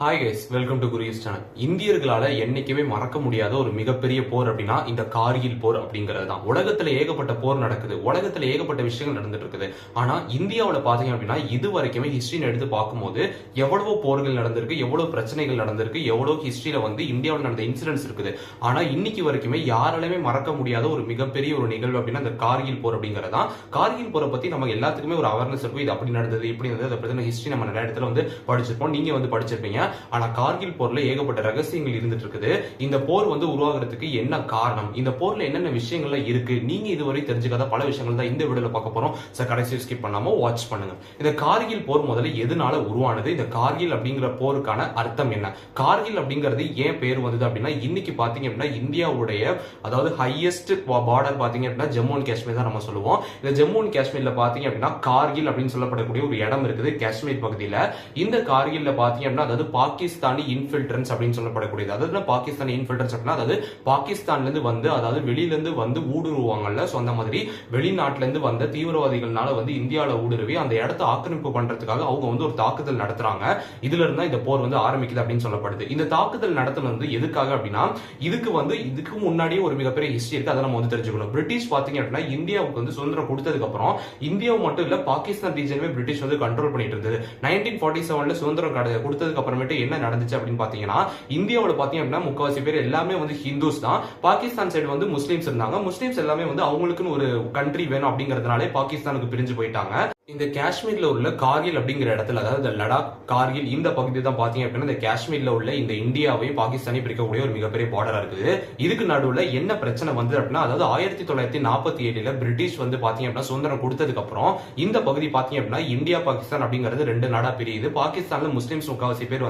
Hi guys, welcome to curious channel. இந்தியர்களால என்னைக்குமே மறக்க முடியாத ஒரு மிகப்பெரிய போர் அப்படின்னா இந்த கார்கில் போர் அப்படிங்கிறது தான். உலகத்துல ஏகப்பட்ட போர் நடக்குது, உலகத்துல ஏகப்பட்ட விஷயங்கள் நடந்துட்டு இருக்குது. ஆனா இந்தியாவில பாத்தீங்க அப்படின்னா இது வரைக்குமே ஹிஸ்டரின்னு எடுத்து பார்க்கும்போது எவ்வளவோ போர்கள் நடந்திருக்கு, எவ்வளவு பிரச்சனைகள் நடந்திருக்கு, எவ்வளவு ஹிஸ்டரியில இந்தியாவில் நடந்த இன்சிடென்ட்ஸ் இருக்குது. ஆனா இன்னைக்கு வரைக்குமே யாராலுமே மறக்க முடியாத ஒரு மிகப்பெரிய ஒரு நிகழ்வு அப்படின்னா இந்த கார்கில் போர் அப்படிங்கிறது தான். கார்கில் போரை பத்தி நம்ம எல்லாத்துக்குமே ஒரு அவேர்னஸ் இருக்கும். இது அப்படி நடந்தது, இப்படி நடந்தது, அதை பத்தி ஹிஸ்டரி நம்ம நிறைய இடத்துல படிச்சிருப்போம். நீங்க படிச்சிருப்பீங்க. ஆனா கார்கில் போர்ல ஏகப்பட்ட ரகசியங்கள் இருந்துட்டு இருக்குது. இந்த போர் உருவாகிறதுக்கு என்ன காரணம், இந்த போர்ல என்னென்ன விஷயங்கள்லாம் இருக்கு, நீங்க இதுவரை தெரிஞ்சுக்காத பல விஷயங்கள் தான் இந்த வீடியோல பார்க்க போறோம். கடைசி ஸ்கிப் பண்ணாம வாட்ச் பண்ணுங்க. இந்த கார்கில் போர் முதல்ல எதனால உருவானது, இந்த கார்கில் அப்படிங்கிற போருக்கான அர்த்தம் என்ன, கார்கில் அப்படிங்கிறது ஏன் பேர் வந்தது அப்படின்னா இன்னைக்கு பாத்தீங்க அப்படின்னா இந்தியாவுடைய அதாவது ஹையஸ்ட் பார்டர் பாத்தீங்க அப்படின்னா ஜம்மு அண்ட் காஷ்மீர் தான் நம்ம சொல்லுவோம். இந்த ஜம்மு அண்ட் காஷ்மீர்ல பாத்தீங்க அப்படின்னா கார்கில் அப்படின்னு சொல்லப்படக்கூடிய ஒரு இடம் இருக்குது காஷ்மீர் பகுதியில. இந்த கார்கில்ல பாத்தீங்க அப்படின்னா அதாவது பாகிஸ்தானி இன்ஃபில்ட்ரன்ஸ் அப்படின்னு சொல்லப்படக்கூடியது. அதாவது பாகிஸ்தானி இன்ஃபில்ட்ரன்ஸ் அப்படின்னா அதாவது பாகிஸ்தான்ல இருந்து அதாவது வெளியில இருந்து ஊடுருவாங்கல்ல, சோ அந்த மாதிரி வெளிநாட்டுல இருந்து வந்த தீவிரவாதிகள்னால இந்தியாவில ஊடுருவி அந்த இடத்தை ஆக்கிரமிப்பு பண்றதுக்காக அவங்க ஒரு தாக்குதல் நடத்துறாங்க. இதுல இருந்தா இந்த போர் ஆரம்பிக்குது அப்படின்னு சொல்லப்படுது. இந்த தாக்குதல் நடத்துனது எதுக்காக அப்படின்னா இதுக்கு முன்னாடியே ஒரு மிகப்பெரிய ஹிஸ்டரி இருக்கு, அதை நம்ம தெரிஞ்சுக்கணும். பிரிட்டிஷ் பாத்தீங்க அப்படின்னா இந்தியாவுக்கு சுதந்திரம் கொடுத்ததுக்கு அப்புறம் இந்தியாவை மட்டும் இல்ல பாகிஸ்தான் ரீஜனுமே பிரிட்டிஷ் கண்ட்ரோல் பண்ணிட்டு இருந்தது. 1947ல சுதந்திரம் கொடுத்ததுக்கு அப்புறமேட்டு என்ன நடந்துச்சு அப்படின்னு பாத்தீங்கன்னா இந்தியாவுல பாத்தீங்க அப்படின்னா முக்காவாசி பேர் எல்லாமே ஹிந்துஸ் தான். பாகிஸ்தான் சைடு முஸ்லிம்ஸ் இருந்தாங்க. முஸ்லிம்ஸ் எல்லாமே அவங்களுக்குன்னு ஒரு கண்ட்ரி வேணும் அப்படிங்கறதுனாலே பாகிஸ்தானுக்கு பிரிஞ்சு போயிட்டாங்க. இந்த காஷ்மீர்ல உள்ள கார்கில் அப்படிங்கிற இடத்துல அதாவது லடாக் கார்கில் இந்த பகுதி தான் பாத்தீங்க அப்படின்னா இந்த காஷ்மீர்ல உள்ள இந்த இந்தியாவையும் பாகிஸ்தானையும் பிரிக்கக்கூடிய ஒரு மிகப்பெரிய பார்டரா இருக்குது. இதுக்கு நடுவுல என்ன பிரச்சனை அப்படின்னா அதாவது 1947ல பிரிட்டிஷ் பாத்தீங்க அப்படின்னா சுதந்திரம் கொடுத்ததுக்கு அப்புறம் இந்த பகுதி பாத்தீங்க அப்படின்னா இந்தியா பாகிஸ்தான் அப்படிங்கிறது ரெண்டு நாடா பிரியுது. பாகிஸ்தான்ல முஸ்லிம்ஸ் முக்காவாசி பேர்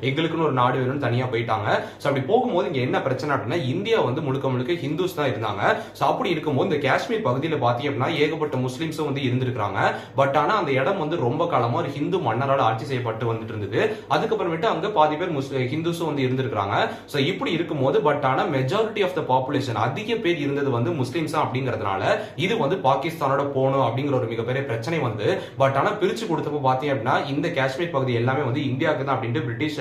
எங்களுக்குன்னு ஒரு நாடு வேணும்னு தனியா போயிட்டாங்க. சோ அப்படி போகும்போது இங்க என்ன பிரச்சனை அப்படின்னா இந்தியா முழுக்க முழுக்க ஹிந்துஸ் தான் இருந்தாங்க. சோ அப்படி இருக்கும்போது இந்த காஷ்மீர் பகுதியில பாத்தீங்க அப்படின்னா ஏகப்பட்ட முஸ்லிம்ஸும் இருந்திருக்காங்க. பட் ஆனா அந்த இடம் ரொம்ப காலமா ஒரு ஹிந்து மன்னரால் ஆட்சி செய்யப்பட்டு வந்துட்டு இருந்தது. அதுக்கப்புறமேட்டு அங்க பாதி பேர் ஹிந்துஸும் இருந்திருக்காங்க. சோ இப்படி இருக்கும்போது பட் ஆனா மெஜாரிட்டி ஆஃப் த பாப்புலேஷன் அதிக பேர் இருந்தது முஸ்லிம்ஸ் அப்படிங்கறதுனால இது பாகிஸ்தானோட போகணும் அப்படிங்கிற ஒரு மிகப்பெரிய பிரச்சனை பட் ஆனா பிரிச்சு கொடுத்தப்போ பாத்தீங்க அப்படின்னா இந்த காஷ்மீர் பகுதி எல்லாமே இந்தியாவுக்கு தான் அப்படின்ட்டு பிரிட்டிஷ்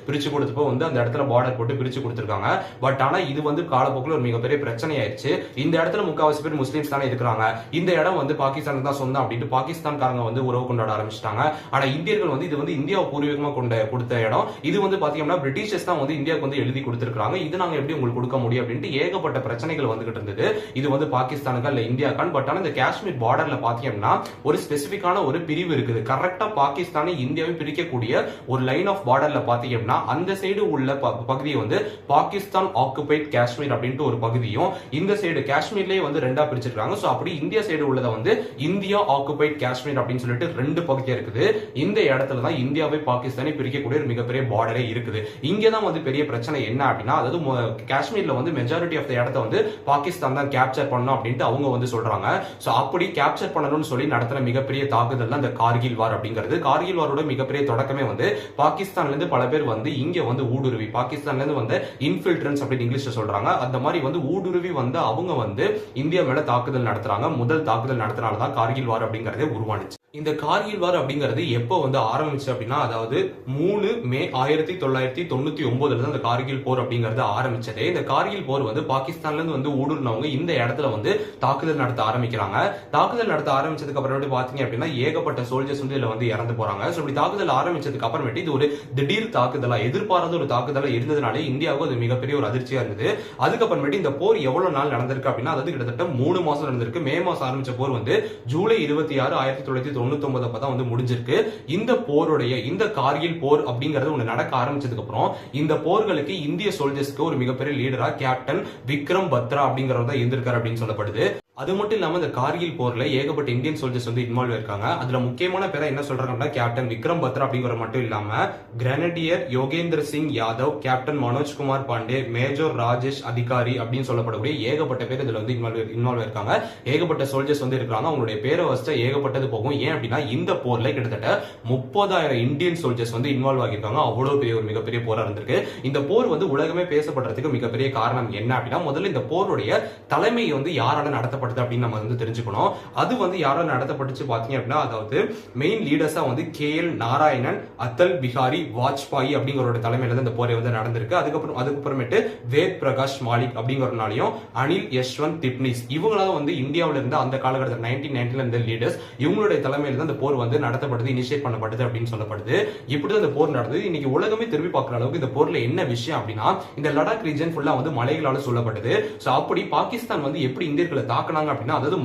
பிரிச்சு கொடுத்தப்போ அந்த இடத்துல பார்டர் போட்டு பிரிச்சு கொடுத்திருக்காங்க. பட் ஆனா இது காலப்போக்கில் ஒரு மிகப்பெரிய பிரச்சனை ஆயிடுச்சு. இந்த இடத்துல முக்காவாசி பேர் முஸ்லிம்ஸ் தானே இருக்கிறாங்க, இந்த இடம் பாகிஸ்தானுக்கு தான் சொந்தம் அப்படின்ட்டு பாகிஸ்தான்காரங்க உறவு கொண்டாட ஆரம்பிச்சிட்டாங்க. ஆனா இந்தியர்கள் இது இந்தியாவை பூர்வீகமா கொடுத்த இடம். இது பாத்தீங்கன்னா பிரிட்டிஷர்ஸ் தான் இந்தியாவுக்கு எழுதி கொடுத்திருக்காங்க. இது நாங்க எப்படி உங்களுக்கு கொடுக்க முடியும் அப்படின்ட்டு ஏகப்பட்ட பிரச்சனைகள் வந்துகிட்டு இருந்தது. இது பாகிஸ்தானுக்கா இல்ல இந்தியாக்கான். பட் ஆனா இந்த காஷ்மீர் பார்டர்ல பாத்தீங்கன்னா ஒரு ஸ்பெசிபிக்கான ஒரு பிரிவு இருக்குது. கரெக்டா பாகிஸ்தானை இந்தியாவை பிரிக்கக்கூடிய ஒரு லைன் ஆஃப் பார்டர்ல பாத்தீங்கன்னா அந்த சைடு உள்ள பகுதியை பாகிஸ்தான் ஆக்குபைட் காஷ்மீர் அப்படின்ட்டு ஒரு பகுதியும் இந்த சைடு காஷ்மீர்லயே ரெண்டா பிரிச்சிருக்காங்க. சோ அப்படி இந்தியா சைடு உள்ளத இந்தியா ஆக்குபைட் காஷ்மீர் அப்படின்னு சொல்லிட்டு ரெண்டு பகுதியா இருக்குது. இந்த இடத்துல தான் இந்தியாவை பாகிஸ்தானை பிரிக்கக்கூடிய ஒரு மிகப்பெரிய பார்டரே இருக்குது. இங்கதான் பெரிய பிரச்சனை என்ன அப்படின்னா அதாவது காஷ்மீர்ல மெஜாரிட்டி ஆஃப் த இடத்தை பாகிஸ்தான் தான் கேப்சர் பண்ணணும் அப்படின்ட்டு அவங்க சொல்றாங்க. சோ அப்படி கேப்சர் பண்ணணும்னு சொல்லி நடத்தின மிகப்பெரிய தாக்குதல் தான் இந்த கார்கில் வார் அப்படிங்கிறது. கார்கில் வாரோட மிகப்பெரிய தொடக்கமே பாகிஸ்தான்ல இருந்து பல பேர் இங்க ஊடுருவி பாகிஸ்தான்ல இருந்து இன்ஃபில்ட்ரன்ஸ் அப்படின்னு இங்கிலீஷ்ல சொல்றாங்க. அந்த மாதிரி ஊடுருவி அவங்க இந்தியா மேல தாக்குதல் நடத்துறாங்க. முதல் தாக்குதல் நடத்தினால்தான் கார்கில் வார் அப்படிங்கறதே உருவானுச்சு. இந்த கார்கில் வார் அப்படிங்கிறது எப்போ ஆரம்பிச்சு அப்படின்னா அதாவது 3 மே 1999 தான் இந்த கார்கில் போர் அப்படிங்கறது ஆரம்பிச்சதே. இந்த கார்கில் போர் பாகிஸ்தான்ல இருந்து ஊடுருவங்க இந்த இடத்துல தாக்குதல் நடத்த ஆரம்பிக்கிறாங்க. தாக்குதல் நடத்த ஆரம்பிச்சதுக்கு அப்புறமேட்டு பாத்தீங்க அப்படின்னா ஏகப்பட்ட சோல்ஜர்ஸ் இதுல இறந்து போறாங்க. சோ இப்படி தாக்குதல் ஆரம்பிச்சதுக்கு அப்புறமேட்டு இது ஒரு திடீர் தாக்குதலா எதிர்பாராத ஒரு தாக்குதலா இருந்ததுனாலே இந்தியாவுக்கு அது மிகப்பெரிய ஒரு அதிர்ச்சியா இருந்தது. அதுக்கப்புறமேட்டு இந்த போர் எவ்வளவு நாள் நடந்திருக்கு அப்படின்னா அதாவது கிட்டத்தட்ட 3 மாசம் நடந்திருக்கு. மே மாசம் ஆரம்பிச்ச போர் ஜூலை 26 1999 அப்பதான் முடிஞ்சிருக்கு. இந்த போருடைய இந்த கார்கில் போர் அப்படிங்கிறது நடக்க ஆரம்பிச்சதுக்கு அப்புறம் இந்த போர்களுக்கு இந்திய சோல்ஜர்ஸ்க்கு ஒரு மிகப்பெரிய லீடரா கேப்டன் விக்ரம் பத்ரா அப்படிங்கறவர் தான் இருந்திருக்காரு அப்படின்னு சொல்லப்படுது. அது மட்டும் இல்லாம இந்த கார்கில் போர்ல ஏகப்பட்ட இந்தியன் சோல்ஜர்ஸ் இன்வால்வ் இருக்காங்க. அதுல முக்கியமான பேரை என்ன சொல்றாங்கன்னா கேப்டன் விக்ரம் பத்ரா அப்படிங்கிற மட்டும் இல்லாம கிரனடியர் யோகேந்திர சிங் யாதவ், கேப்டன் மனோஜ்குமார் பாண்டே, மேஜர் ராஜேஷ் அதிகாரி அப்படின்னு சொல்லப்படக்கூடிய ஏகப்பட்ட பேர் இதுல இன்வால்வ் இருக்காங்க. ஏகப்பட்ட சோல்ஜர்ஸ் இருக்காங்க. அவங்களுடைய பேரை வச்சா ஏகப்பட்டது போகும். ஏன் அப்படின்னா இந்த போர்ல கிட்டத்தட்ட 30,000 இந்தியன் சோல்ஜர்ஸ் இன்வால்வ் ஆகியிருக்காங்க. அவ்வளவு பெரிய ஒரு மிகப்பெரிய போரா இருந்திருக்கு. இந்த போர் உலகமே பேசப்படுறதுக்கு மிகப்பெரிய காரணம் என்ன அப்படின்னா முதல்ல இந்த போருடைய தலைமை யாரால நடத்தப்பட்டது நடத்தப்படுது அப்படின்னு நம்ம வந்து தெரிஞ்சுக்கணும். அது வந்து யாரால நடத்தப்பட்டுச்சு பாத்தீங்க அப்படின்னா, அதாவது மெயின் லீடர்ஸா வந்து KL நாராயணன், அத்தல் பிஹாரி வாஜ்பாய் அப்படிங்கிறோட தலைமையில தான் இந்த போரை வந்து நடந்திருக்கு. அதுக்கப்புறமேட்டு வேத் பிரகாஷ் மாலிக் அப்படிங்கிறனாலையும் அனில் யஷ்வந்த் திப்னிஸ் இவங்களால வந்து இந்தியாவில இருந்த அந்த காலகட்டத்தில் 1990ல இருந்த லீடர்ஸ் இவங்களுடைய தலைமையில தான் இந்த போர் வந்து நடத்தப்படுது, இனிஷியேட் பண்ணப்படுது அப்படின்னு சொல்லப்படுது. இப்படிதான் இந்த போர் நடந்தது. இன்னைக்கு உலகமே திரும்பி பார்க்குற அளவுக்கு இந்த போர்ல என்ன விஷயம் அப்படின்னா, இந்த லடாக் ரீஜன் ஃபுல்லா வந்து மலைகளால சொல்லப்பட்டது. சோ அப்படி பாகிஸ்தான் வந்து எப்படி இந்தியர்களை தாக்குனாங்க அப்படின்னா, அதாவது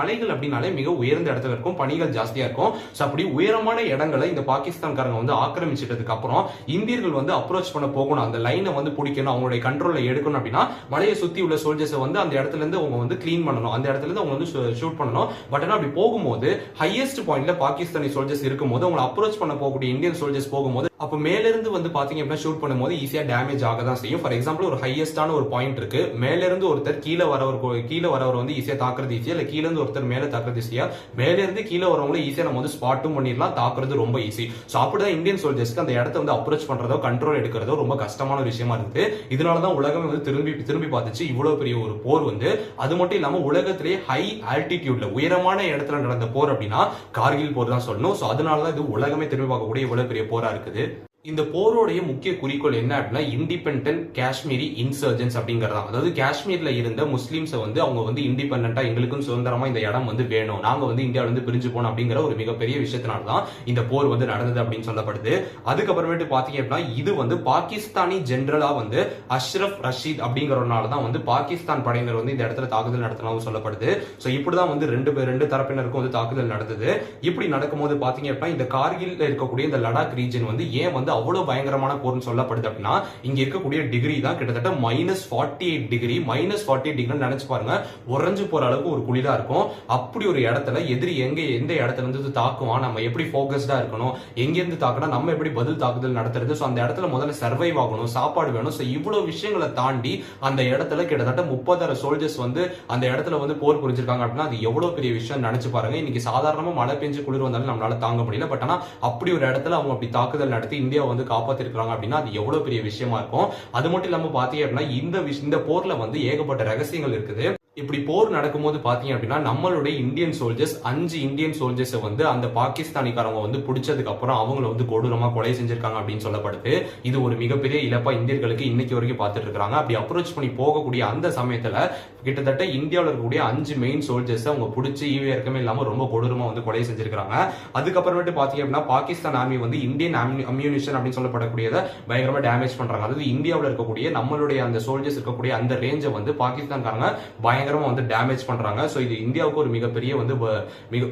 மலைகள் அப்படின்னாலே மிக உயர்ந்த இடத்துல இருக்கும், பனிகள் ஜாஸ்தியா இருக்கும். சோ அப்படி உயரமான இடங்களை இந்த பாகிஸ்தான்காரங்க வந்து ஆக்கிரமிச்சிட்டதுக்கு அப்புறம் இந்தியர்கள் வந்து அப்ரோச் பண்ண போகணும், அந்த லைனை வந்து பிடிக்கணும், அவங்களுடைய கண்ட்ரோல்ல எடுக்கணும் அப்படின்னா மலையை சுத்தி உள்ள சோல்ஜர்ஸ் வந்து அந்த இடத்துல இருந்து அவங்க வந்து கிளீன் பண்ணணும், அந்த இடத்துல இருந்து அவங்க வந்து ஷூட் பண்ணணும். பட் ஆனா அப்படி போகும்போது ஹையஸ்ட் பாயிண்ட்ல பாகிஸ்தானி சோல்ஜர்ஸ் இருக்கும்போது அவங்களை அப்ரோச் பண்ண போகக்கூடிய இந்தியன் சோல்ஜர்ஸ் போகும்போது அப்ப மேல இருந்து வந்து பாத்தீங்க அப்படின்னா ஷூட் பண்ணும்போது ஈஸியா டேமேஜ் ஆக தான் செய்யும். ஃபார் எக்ஸாம்பிள் ஒரு ஹையஸ்டான ஒரு பாயிண்ட் இருக்கு, மேல இருந்து ஒருத்தர் கீழே வரவர் வந்து ஈஸியா தாக்குறது ஈஸியா, இல்ல கீழ இருந்து ஒருத்தர் மேல தாக்குறது ஈஸியா, மேல இருந்து கீழே வரவங்களை ஈஸியா நம்ம வந்து ஸ்பாட்டும் பண்ணிடலாம், தாக்குறது ரொம்ப ஈஸி. சோ அப்படிதான் இந்தியன் சோல்ஜர்ஸ்க்கு அந்த இடத்த வந்து அப்ரோச் பண்றதோ கண்ட்ரோல் எடுக்கிறதோ ரொம்ப கஷ்டமான ஒரு விஷயமா இருக்குது. இதனாலதான் உலகம் வந்து திரும்பி பார்த்துச்சு இவ்வளவு பெரிய ஒரு போர் வந்து. அது மட்டும் இல்லாம உலகத்திலேயே ஹை ஆல்டிடியூட்ல உயரமான இடத்துல நடந்த போர் அப்படின்னா கார்கில் போர் தான் சொல்லணும். சோ அதனாலதான் இது உலகமே திரும்பி பார்க்கக்கூடிய இவ்வளவு பெரிய போரா இருக்குது. இந்த போரோடைய முக்கிய குறிக்கோள் என்ன அப்படின்னா, இண்டிபெண்டன்ட் காஷ்மீரி இன்சர்ஜென்ட்ஸ் அப்படிங்கறதா. அதாவது காஷ்மீர்ல இருந்த முஸ்லிம்ஸ் வந்து அவங்க வந்து இண்டிபெண்டன்டா எங்களுக்கும் சுதந்திரமா இந்த இடம் வந்து வேணும், நாங்க வந்து இந்தியாவில இருந்து பிரிஞ்சு போனோம் அப்படிங்கிற ஒரு மிகப்பெரிய விஷயத்தினால்தான் இந்த போர் வந்து நடந்தது அப்படின்னு சொல்லப்படுது. அதுக்கப்புறமேட்டு பாத்தீங்க அப்படின்னா, இது வந்து பாகிஸ்தானி ஜெனரலா வந்து அஷ்ரப் ரஷீத் அப்படிங்கறதுனாலதான் வந்து பாகிஸ்தான் படையினர் வந்து இந்த இடத்துல தாக்குதல் நடத்தினாலும் சொல்லப்படுது. சோ இப்படிதான் வந்து ரெண்டு தரப்பினருக்கும் வந்து தாக்குதல் நடந்தது. இப்படி நடக்கும்போது பாத்தீங்க அப்படின்னா, இந்த கார்கில்ல இருக்கக்கூடிய இந்த லடாக் ரீஜன் வந்து ஏன் வந்து அவ்வளவு பயங்கரமான போர்னு சொல்லப்படுது அப்படின்னா, இங்க இருக்கக்கூடிய டிகிரி தான் கிட்டத்தட்ட -48 டிகிரி. -48 டிகிரி நினைச்சு பாருங்க, உறைஞ்சு போற அளவுக்கு ஒரு குளிரா இருக்கும். அப்படி ஒரு இடத்துல எதிரி எந்த இடத்துல இருந்து தாக்குவான், நம்ம எப்படி போக்கஸ்டா இருக்கணும், எங்க இருந்து தாக்குனா நம்ம எப்படி பதில் தாக்குதல் நடத்துறது, சோ அந்த இடத்துல முதல்ல சர்வைவ் ஆகணும், சாப்பாடு வேணும். சோ இவ்வளவு விஷயங்களை தாண்டி அந்த இடத்துல கிட்டத்தட்ட 30,000 சோல்ஜர்ஸ் வந்து அந்த இடத்துல வந்து போர் புரிஞ்சிருக்காங்க அப்படின்னா அது எவ்வளவு பெரிய விஷயம் நினைச்சு பாருங்க. இன்னைக்கு சாதாரணமா மழை பெஞ்சு குளிர் வந்தாலும் நம்மளால தாங்க முடியல. பட் ஆனா அப்படி ஒரு இடத்துல அவங்க அப்படி தாக்குதல் நடத்தி இந்தியா வந்து காப்பாத்திருக்காங்க அப்படின்னா அது எவ்வளவு பெரிய விஷயமா இருக்கும். அது மட்டும் இல்லாம பாத்தீங்க அப்படின்னா இந்த போர்ல வந்து ஏகப்பட்ட ரகசியங்கள் இருக்குது. இப்படி போர் நடக்கும்போது பாத்தீங்க அப்படின்னா, நம்மளுடைய இந்தியன் சோல்ஜர்ஸ் 5 இந்தியன் சோல்ஜர்ஸ் வந்து அந்த பாகிஸ்தானிக்காரங்க வந்து பிடிச்சதுக்கு அப்புறம் அவங்கள வந்து கொடூரமா கொலை செஞ்சிருக்காங்க அப்படின்னு சொல்லப்படுது. இது ஒரு மிகப்பெரிய இழப்பா இந்தியர்களுக்கு இன்னைக்கு வரைக்கும் பார்த்துட்டு இருக்காங்க. அப்படி அப்ரோச் பண்ணி போகக்கூடிய அந்த சமயத்துல கிட்டத்தட்ட இந்தியாவில் இருக்கக்கூடிய 5 மெயின் சோல்ஜர்ஸ் அவங்க பிடிச்சி ஈவியர்க்கமே இல்லாம ரொம்ப கொடூரமா வந்து கொலை செஞ்சிருக்காங்க. அதுக்கப்புறமேட்டு பாத்தீங்க அப்படின்னா, பாகிஸ்தான் ஆர்மி வந்து இந்தியன் அம்யூனிஷன் அப்படின்னு சொல்லப்படக்கூடியதை பயங்கரமா டேமேஜ் பண்றாங்க. அதாவது இந்தியாவில் இருக்கக்கூடிய நம்மளுடைய அந்த சோல்ஜர்ஸ் இருக்கக்கூடிய அந்த ரேஞ்சை வந்து பாகிஸ்தான்காரங்க பயங்கரமா வந்து டேமேஜ் பண்றாங்க. சோ இது இந்தியாவுக்கு ஒரு மிகப்பெரிய வந்து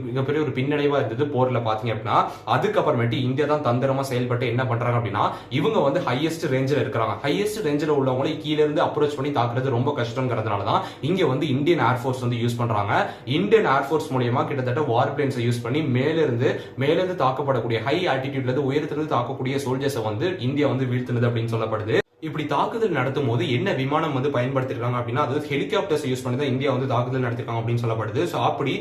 மிகப்பெரிய ஒரு பின்னடைவா இருந்தது போர்ல பாத்தீங்க அப்படின்னா. அதுக்கப்புறமேட்டு இந்தியா தான் தந்திரமா செயல்பட்டு என்ன பண்றாங்க அப்படின்னா, இவங்க வந்து ஹையஸ்ட் ரேஞ்சில் இருக்கிறாங்க. ஹையஸ்ட் ரேஞ்சில் உள்ளவங்களை கீழ இருந்து அப்ரோச் பண்ணி தாக்குறது ரொம்ப கஷ்டம்ங்கிறதுனாலதான் இங்க வந்து இந்தியன் ஏர்போர்ஸ் வந்து யூஸ் பண்றாங்க. இந்தியன் ஏர்போர்ஸ் மூலமா கிட்டத்தட்ட வார் பிளேன்ஸ் யூஸ் பண்ணி மேல இருந்து தாக்கப்படக்கூடிய ஹை ஆல்டிடியூட்ல இருந்து உயரத்திலிருந்து தாக்கக்கூடிய சோல்ஜர்ஸ் வந்து இந்தியா வந்து வீழ்த்தினது அப்படின்னு சொல்லப்படுது. இப்படி தாக்குதல் நடத்தும் போது என்ன விமானம் வந்து பயன்படுத்திருக்காங்க அப்படின்னா, அதாவது ஹெலிகாப்டர்ஸ் யூஸ் பண்ணி தான் இந்தியா வந்து தாக்குதல் நடத்திருக்காங்க அப்படின்னு சொல்லப்படுது. சோ அப்படி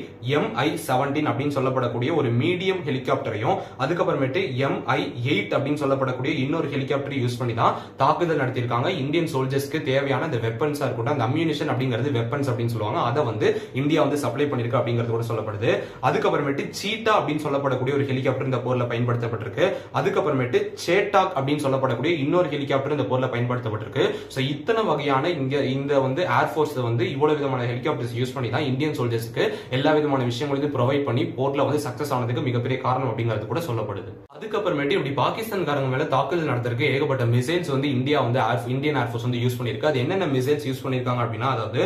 MI-17 அப்படின்னு சொல்லப்படக்கூடிய ஒரு மீடியம் ஹெலிகாப்டரையும் அதுக்கப்புறமேட்டு MI-8 அப்படின்னு சொல்லப்படக்கூடிய இன்னொரு ஹெலிகாப்டர் யூஸ் பண்ணி தான் தாக்குதல் நடத்திருக்காங்க. இந்தியன் சோல்ஜர்ஸ்க்கு தேவையான அந்த வெப்பன்ஸா இருக்கட்டும், அந்த அம்யூனிஷன் அப்படிங்கிறது வெப்பன்ஸ் அப்படின்னு சொல்லுவாங்க, அதை வந்து இந்தியா வந்து சப்ளை பண்ணிருக்கு அப்படிங்கிறது கூட சொல்லப்படுது. அதுக்கப்புறமேட்டு சீட்டா அப்படின்னு சொல்லப்படக்கூடிய ஒரு ஹெலிகாப்டர் இந்த போர்ல பயன்படுத்தப்பட்டிருக்கு. அதுக்கப்புறமேட்டு சேட்டாக் அப்படின்னு சொல்லப்படக்கூடிய இன்னொரு ஹெலிகாப்டர் இந்த போர்ல பயன்படுத்தப்பட்டிருக்கு. சோ இத்தனை வகையான இந்த வந்து ஏர்போர்ஸ் வந்து இவ்வளவு விதமான ஹெலிகாப்டர்ஸ் யூஸ் பண்ணி தான் இந்தியன் சோல்ஜர்ஸ்க்கு எல்லா விதமான விஷயங்களையும் ப்ரொவைட் பண்ணி போர்ட்ல வந்து சக்சஸ் ஆனதுக்கு மிகப்பெரிய காரணம் அப்படிங்கிறது கூட சொல்லப்படுது. அதுக்கப்புறமேட்டு இப்படி பாகிஸ்தான்காரங்க மேல தாக்குதல் நடத்துறதுக்கு ஏகப்பட்ட மிசைல்ஸ் வந்து இந்தியா வந்து இந்தியன் ஏர்போர்ஸ் வந்து யூஸ் பண்ணிருக்கு. அது என்னென்ன மிசைல்ஸ் யூஸ் பண்ணிருக்காங்க அப்படின்னா, அதாவது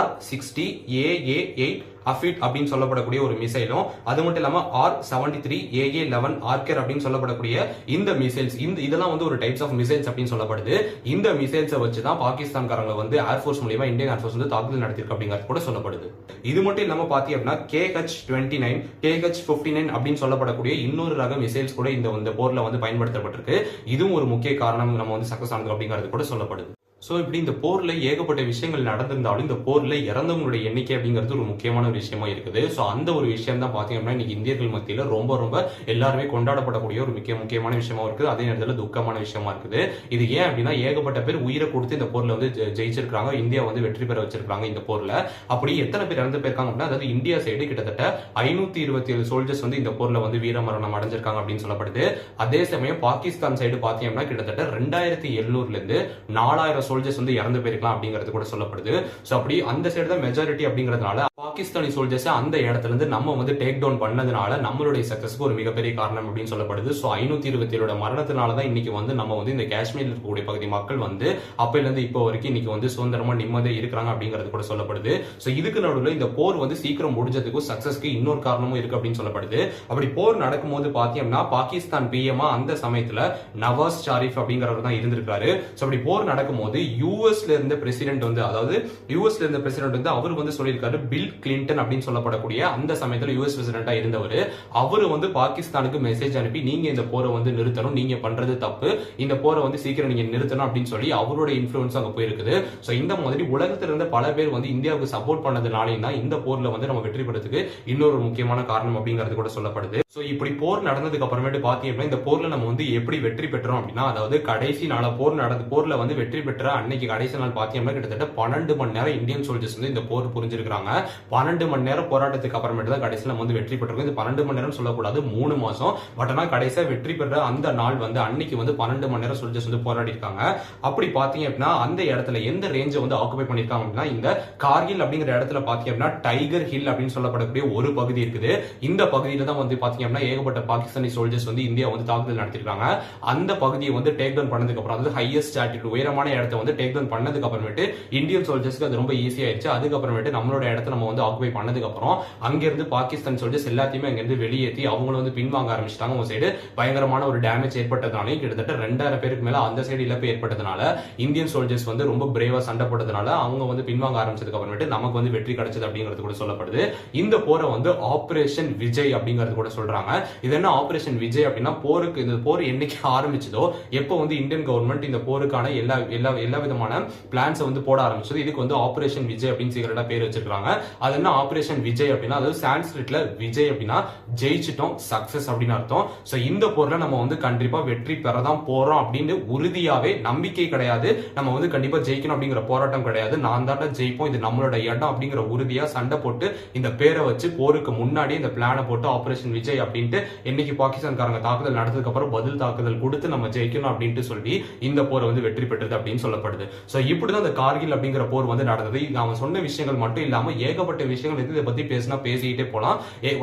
R-60 AA-8 அஃபிட் அப்படின்னு சொல்லப்படக்கூடிய ஒரு மிசைலும், அது மட்டும் இல்லாம R-73 AA-11 ஆர்கர் அப்படின்னு சொல்லப்படக்கூடிய இந்த மிசைல்ஸ், இதெல்லாம் வந்து ஒரு டைப்ஸ் ஆஃப் மிசைல்ஸ் அப்படின்னு சொல்லப்படுது. இந்த மிசைல்ஸை வச்சு தான் பாகிஸ்தான்காரங்க வந்து ஏர்போர்ஸ் மூலமா இந்தியன் ஏர்போர்ஸ் வந்து தாக்குதல் நடத்திருக்கு அப்படிங்கிறது கூட சொல்லப்படுது. இது மட்டும் இல்லாம பாத்தீங்க அப்படின்னா KH-29 KH-59 அப்படின்னு சொல்லப்படக்கூடிய இன்னொரு ரக மிசைல்ஸ் கூட இந்த போர்ல வந்து பயன்படுத்தப்பட்டிருக்கு. இதுவும் ஒரு முக்கிய காரணம் நம்ம வந்து சக்சஸ் ஆனது அப்படிங்கிறது கூட சொல்லப்படுது. சோ இப்படி இந்த போர்ல ஏகப்பட்ட விஷயங்கள் நடந்திருந்தாலும் இந்த போர்ல இறந்தவங்களுடைய எண்ணிக்கை அப்படிங்கிறது ஒரு முக்கியமான ஒரு விஷயமா இருக்குது. சோ அந்த ஒரு விஷயம் தான் பாத்தீங்க அப்படின்னா இன்னைக்கு இந்தியர்கள் மத்தியில ரொம்ப ரொம்ப எல்லாருமே கொண்டாடப்படக்கூடிய ஒரு முக்கியமான விஷயமா இருக்குது. அதே நேரத்துல துக்கமான விஷயமா இருக்குது. இது ஏன் அப்படின்னா ஏகப்பட்ட பேர் உயிரை கொடுத்து இந்த போர்ல வந்து ஜெயிச்சிருக்காங்க. இந்தியா வந்து வெற்றி பெற வச்சிருக்காங்க இந்த போர்ல. அப்படி எத்தனை பேர் இறந்து போயிருக்காங்க அப்படின்னா அதாவது இந்தியா சைடு கிட்டத்தட்ட 527 சோல்ஜர்ஸ் வந்து இந்த போர்ல வந்து வீரமரணம் அடைஞ்சிருக்காங்க அப்படின்னு சொல்லப்படுது. அதே சமயம் பாகிஸ்தான் சைடு பாத்தீங்க அப்படின்னா கிட்டத்தட்ட 2700ல இருந்து 4000 சோல்ஜர்ஸ் வந்து இறந்து போயிருக்கலாம் அப்படிங்கிறது கூட சொல்லப்படுது. சோ அப்படி அந்த சைடு தான் மெஜாரிட்டி அப்படிங்கறதுனால பாகிஸ்தானி சோல்ஜர்ஸ் அந்த இடத்துல இருந்து நம்ம வந்து டேக் டவுன் பண்ணதுனால நம்மளுடைய சக்சஸ்க்கு ஒரு மிகப்பெரிய காரணம் அப்படின்னு சொல்லப்படுது. சோ 527 மரணத்தினால தான் இன்னைக்கு வந்து நம்ம வந்து இந்த காஷ்மீர்ல இருக்கக்கூடிய பகுதி மக்கள் வந்து அப்பையில இருந்து இப்போ வரைக்கும் இன்னைக்கு வந்து சுதந்திரமா நிம்மதியா இருக்கிறாங்க அப்படிங்கிறது கூட சொல்லப்படுது. சோ இதுக்கு நடுவில் இந்த போர் வந்து சீக்கிரம் முடிஞ்சதுக்கும் சக்சஸ்க்கு இன்னொரு காரணமும் இருக்கு அப்படின்னு சொல்லப்படுது. அப்படி போர் நடக்கும்போது பாத்தீங்கன்னா பாகிஸ்தான் பிஎம்ஆ அந்த சமயத்துல நவாஸ் ஷாரிஃப் அப்படிங்கிறவர் தான் இருந்திருக்காரு. சோ அப்படி போர் நடக்கும்போது யூஎஸ்ல இருந்த பிரசிடென்ட் வந்து அதாவது யூஎஸ்ல இருந்த பிரசிடென்ட் வந்து அவர் வந்து சொல்லியிருக்காரு பில் கிளின்டன் அப்படின்னு சொல்லப்படக்கூடிய அந்த சமயத்துல யூஎஸ் பிரசிடென்டா இருந்தவர் அவர் வந்து பாகிஸ்தானுக்கு மெசேஜ் அனுப்பி நீங்க இந்த போரை வந்து நிறுத்தணும், நீங்க பண்றது தப்பு, இந்த போரை வந்து சீக்கிரம் நீங்க நிறுத்தணும் அப்படின்னு சொல்லி அவரோட இன்ஃபுளுன்ஸ் அங்க போயிருக்குது. சோ இந்த மாதிரி உலகத்துல இருந்த பல பேர் வந்து இந்தியாவுக்கு சப்போர்ட் பண்ணதுனாலையும் தான் இந்த போர்ல வந்து நம்ம வெற்றி பெறதுக்கு இன்னொரு முக்கியமான காரணம் அப்படிங்கிறது கூட சொல்லப்படுது. சோ இப்படி போர் நடந்ததுக்கு அப்புறமேட்டு பாத்தீங்கன்னா இந்த போர்ல நம்ம வந்து எப்படி வெற்றி பெற்றோம் அப்படின்னா அதாவது கடைசி நாள போர்ல வந்து வெற்றி பெற்ற அன்னைக்கு கடைசி நாள் பாத்தீங்கன்னா கிட்டத்தட்ட 12 மணி நேரம் இந்தியன் சோல்ஜர்ஸ் வந்து இந்த போர் புரிஞ்சிருக்காங்க. 12 மணி நேரம் போராட்டத்துக்கு அப்புறமேட்டு தான் கடைசியில நம்ம வந்து வெற்றி பெற்றிருக்கோம். இந்த 12 மணி நேரம் சொல்லக்கூடாது 3 மாசம். பட் ஆனா கடைசியா வெற்றி பெற்ற அந்த நாள் வந்து அன்னைக்கு வந்து 12 மணி நேரம் சோல்ஜர்ஸ் வந்து போராடி இருக்காங்க. அப்படி பாத்தீங்க அப்படின்னா அந்த இடத்துல எந்த ரேஞ்சை வந்து ஆக்குபை பண்ணிருக்காங்க அப்படின்னா இந்த கார்கில் அப்படிங்கிற இடத்துல பாத்தீங்க அப்படின்னா டைகர் ஹில் அப்படின்னு சொல்லப்படக்கூடிய ஒரு பகுதி இருக்குது. இந்த பகுதியில தான் வந்து பாத்தீங்க அப்படின்னா ஏகப்பட்ட பாகிஸ்தானி சோல்ஜர்ஸ் வந்து இந்தியா வந்து தாக்குதல் நடத்திருக்காங்க. அந்த பகுதியை வந்து டேக் டவுன் பண்ணதுக்கு அப்புறம் அதாவது ஹையஸ்ட் ஆல்டிட்யூட் உயரமான இடத்தை வந்து டேக் டவுன் பண்ணதுக்கு அப்புறமேட்டு இந்தியன் சோல்ஜர்ஸ்க்கு அது ரொம்ப ஈஸி ஆயிடுச்சு. அதுக்கப்புறமேட்டு நம்மளோட இடத்தை நம்ம வந்து ஆக்குபை பண்ணதுக்கு அப்புறம் அங்கிருந்து பாகிஸ்தான் சோல்ஜர்ஸ் எல்லாத்தையுமே அங்கிருந்து வெளியேற்றி அவங்களும் வந்து பின்வாங்க ஆரம்பிச்சிட்டாங்க. ஒரு சைடு பயங்கரமான ஒரு டேமேஜ் ஏற்பட்டதுனால கிட்டத்தட்ட 2000 பேருக்கு மேல அந்த சைடு இழப்பு ஏற்பட்டதுனால இந்தியன் சோல்ஜர்ஸ் வந்து ரொம்ப பிரேவா சண்டை போட்டதுனால அவங்க வந்து பின்வாங்க ஆரம்பிச்சதுக்கு அப்புறமேட்டு நமக்கு வந்து வெற்றி கிடைச்சது அப்படிங்கிறது கூட சொல்லப்படுது. இந்த போரை வந்து ஆபரேஷன் விஜய் அப்படிங்கிறது கூட சொல்றாங்க. இது என்ன ஆபரேஷன் விஜய் அப்படின்னா போருக்கு இந்த போர் என்னைக்கு ஆரம்பிச்சதோ எப்போ வந்து இந்தியன் கவர்மெண்ட் இந்த போருக்கான எல்லா விதமான பிளான்ஸ் வந்து போட ஆரம்பிச்சது இதுக்கு வந்து ஆபரேஷன் விஜய் அப்படின்னு சீக்கிரட்டா பேர் வச்சிருக்காங்க. அது என்ன ஆபரேஷன் விஜய் அப்படின்னா அதாவது சான்ஸ்கிரிட்ல விஜய் அப்படின்னா ஜெயிச்சிட்டோம் சக்சஸ் அப்படின்னு அர்த்தம். சோ இந்த போர்ல நம்ம வந்து கண்டிப்பா வெற்றி பெறதான் போறோம் அப்படின்னு உறுதியாவே நம்பிக்கை கிடையாது. நம்ம வந்து கண்டிப்பா ஜெயிக்கணும் அப்படிங்கிற போராட்டம் கிடையாது. நான் தான் ஜெயிப்போம் இது நம்மளோட இடம் அப்படிங்கிற உறுதியா சண்டை போட்டு இந்த பேரை வச்சு போருக்கு முன்னாடி இந்த பிளானை போட்டு ஆபரேஷன் விஜய் அப்படின்ட்டு என்னைக்கு பாகிஸ்தான்காரங்க தாக்குதல் நடந்ததுக்கு அப்புறம் பதில் தாக்குதல் கொடுத்து நம்ம ஜெயிக்கணும் அப்படின்ட்டு சொல்லி இந்த போரை வந்து வெற்றி பெற்றது அப்படின்னு சொல்லப்படுது. சோ இப்படிதான் இந்த கார்கில் அப்படிங்கிற போர் வந்து நடந்தது. நாம சொன்ன விஷயங்கள் மட்டும் இல்லாம ஏகப்பட்ட விஷயங்கள் இதை பத்தி பேசிட்டே போலாம்.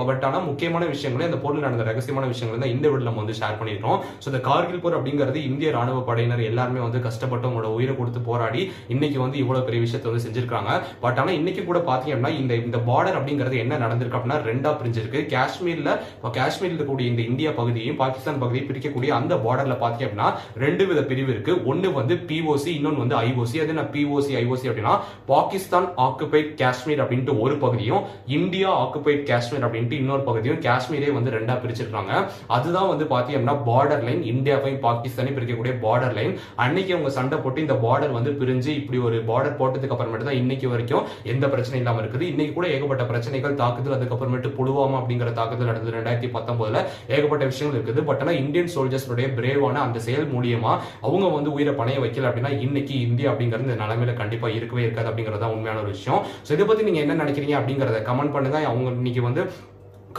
பட் ஆனா முக்கியமான விஷயங்களே அந்த போர்ல நடந்த ரகசியமான விஷயங்கள் தான் இந்த வீடியோல நம்ம வந்து ஷேர் பண்ணிருக்கோம். சோ இந்த கார்கில் போர் அப்படிங்கிறது இந்திய ராணுவ படையினர் எல்லாருமே வந்து கஷ்டப்பட்டு அவங்களோட உயிரை கொடுத்து போராடி இன்னைக்கு வந்து இவ்வளவு பெரிய விஷயத்தை வந்து செஞ்சிருக்காங்க. பட் ஆனா இன்னைக்கு கூட பாத்தீங்கன்னா இந்த பார்டர் அப்படிங்கிறது என்ன நடந்திருக்கு அப்படின்னா ரெண்டா பிரிஞ்சிருக்கு. காஷ்மீர்ல இருக்கக்கூடிய இந்த இந்தியா பகுதியையும் பாகிஸ்தான் பகுதியை பிரிக்கக்கூடிய அந்த பார்டர்ல பாத்தீங்க அப்படின்னா 2 வித பிரிவு இருக்கு. ஒன்னு வந்து பிஓசி இன்னொன்னு வந்து ஐஓசி. அது என்ன பிஓசி ஐஓசி அப்படின்னா பாகிஸ்தான் ஆக்குபைட் காஷ்மீர் அப்படின்ட்டு ஒரு பகுதியும் இந்தியா ஆக்குபைட் காஷ்மீர் அப்படின்ட்டு இன்னொரு பகுதியும் காஷ்மீரே வந்து ரெண்டா பிரிச்சிருக்காங்க. அதுதான் வந்து பாத்தீங்கன்னா பார்டர் லைன் இந்தியாவையும் பாகிஸ்தானையும் பிரிக்கக்கூடிய பார்டர் லைன். அன்னைக்கு அவங்க சண்டை போட்டு இந்த பார்டர் வந்து பிரிஞ்சு இப்படி ஒரு பார்டர் போட்டதுக்கு அப்புறமேட்டு தான் இன்னைக்கு வரைக்கும் எந்த பிரச்சனை இல்லாம இருக்குது. இன்னைக்கு கூட ஏகப்பட்ட பிரச்சனைகள் தாக்குதல் அதுக்கப்புறமேட்டு புல்வாமா அப்படிங்கிற தாக்குதல் நடந்தது 2019 ஏகப்பட்ட விஷயங்கள் இருக்குது. பட் ஆனா இந்தியன் சோல்ஜர்ஸ் பிரேவான அந்த செயல் மூலியமா அவங்க வந்து உயிரை பணைய வைக்கல அப்படின்னா இன்னைக்கு இந்தியா அப்படிங்கிறது இந்த நிலைமையில கண்டிப்பா இருக்கவே இருக்காது அப்படிங்கறத உண்மையான ஒரு விஷயம். சோ இதை பத்தி நீங்க என்ன நினைக்கிறீங்க அப்படிங்கறத கமெண்ட் பண்ணுங்க. அவங்க இன்னைக்கு வந்து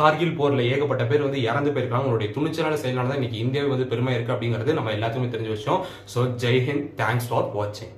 கார்கில் போர்ல ஏகப்பட்ட பேர் வந்து இறந்து போயிருக்காங்க. அவங்களுடைய துணிச்சலான செயல்னால தான் இன்னைக்கு இந்தியாவை வந்து பெருமை இருக்கு அப்படிங்கிறது நம்ம எல்லாத்துக்குமே தெரிஞ்ச விஷயம். So Jai Hind, thanks for வாட்சிங்.